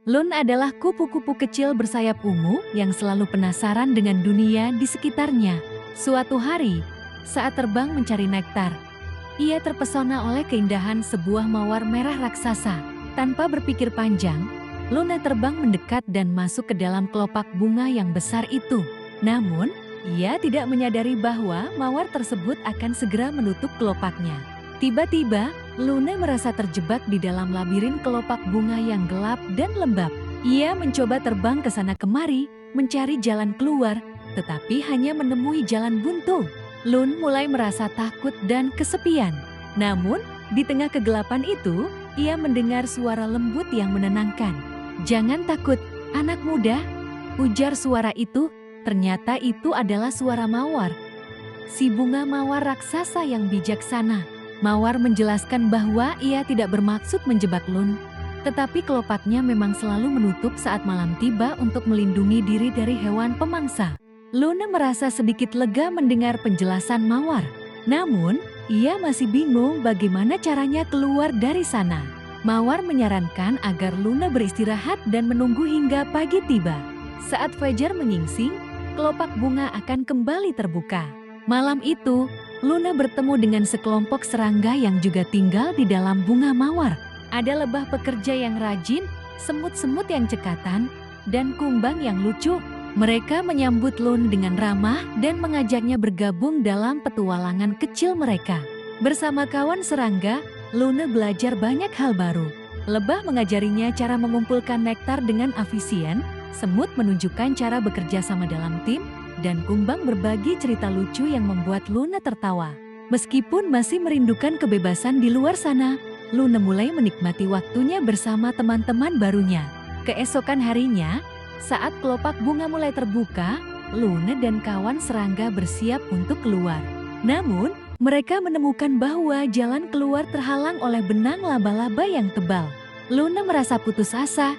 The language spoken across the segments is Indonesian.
Lun adalah kupu-kupu kecil bersayap ungu yang selalu penasaran dengan dunia di sekitarnya. Suatu hari, saat terbang mencari nektar, ia terpesona oleh keindahan sebuah mawar merah raksasa. Tanpa berpikir panjang, Luna terbang mendekat dan masuk ke dalam kelopak bunga yang besar itu. Namun, ia tidak menyadari bahwa mawar tersebut akan segera menutup kelopaknya. Tiba-tiba, Luna merasa terjebak di dalam labirin kelopak bunga yang gelap dan lembab. Ia mencoba terbang ke sana kemari, mencari jalan keluar, tetapi hanya menemui jalan buntu. Lun mulai merasa takut dan kesepian. Namun, di tengah kegelapan itu, ia mendengar suara lembut yang menenangkan. "Jangan takut, anak muda," ujar suara itu. Ternyata itu adalah suara mawar, si bunga mawar raksasa yang bijaksana. Mawar menjelaskan bahwa ia tidak bermaksud menjebak Lun, tetapi kelopaknya memang selalu menutup saat malam tiba untuk melindungi diri dari hewan pemangsa. Luna merasa sedikit lega mendengar penjelasan mawar. Namun, ia masih bingung bagaimana caranya keluar dari sana. Mawar menyarankan agar Luna beristirahat dan menunggu hingga pagi tiba. Saat fajar menyingsing, kelopak bunga akan kembali terbuka. Malam itu, Luna bertemu dengan sekelompok serangga yang juga tinggal di dalam bunga mawar. Ada lebah pekerja yang rajin, semut-semut yang cekatan, dan kumbang yang lucu. Mereka menyambut Lun dengan ramah dan mengajaknya bergabung dalam petualangan kecil mereka. Bersama kawan serangga, Luna belajar banyak hal baru. Lebah mengajarinya cara mengumpulkan nektar dengan efisien, semut menunjukkan cara bekerja sama dalam tim, dan kumbang berbagi cerita lucu yang membuat Luna tertawa. Meskipun masih merindukan kebebasan di luar sana, Luna mulai menikmati waktunya bersama teman-teman barunya. Keesokan harinya, saat kelopak bunga mulai terbuka, Luna dan kawan serangga bersiap untuk keluar. Namun, mereka menemukan bahwa jalan keluar terhalang oleh benang laba-laba yang tebal. Luna merasa putus asa,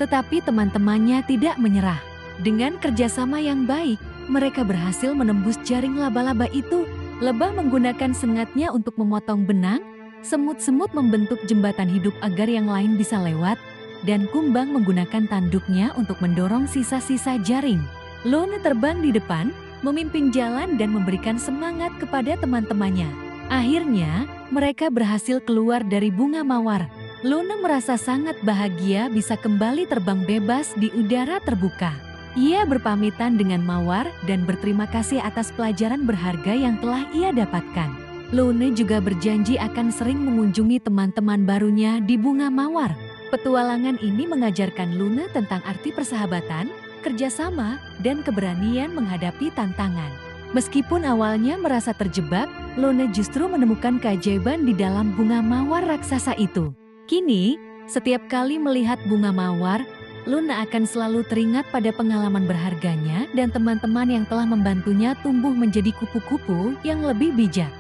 tetapi teman-temannya tidak menyerah. Dengan kerjasama yang baik, mereka berhasil menembus jaring laba-laba itu. Lebah menggunakan sengatnya untuk memotong benang, semut-semut membentuk jembatan hidup agar yang lain bisa lewat, dan kumbang menggunakan tanduknya untuk mendorong sisa-sisa jaring. Luna terbang di depan, memimpin jalan dan memberikan semangat kepada teman-temannya. Akhirnya, mereka berhasil keluar dari bunga mawar. Luna merasa sangat bahagia bisa kembali terbang bebas di udara terbuka. Ia berpamitan dengan mawar dan berterima kasih atas pelajaran berharga yang telah ia dapatkan. Luna juga berjanji akan sering mengunjungi teman-teman barunya di bunga mawar. Petualangan ini mengajarkan Luna tentang arti persahabatan, kerjasama, dan keberanian menghadapi tantangan. Meskipun awalnya merasa terjebak, Luna justru menemukan keajaiban di dalam bunga mawar raksasa itu. Kini, setiap kali melihat bunga mawar, Luna akan selalu teringat pada pengalaman berharganya dan teman-teman yang telah membantunya tumbuh menjadi kupu-kupu yang lebih bijak.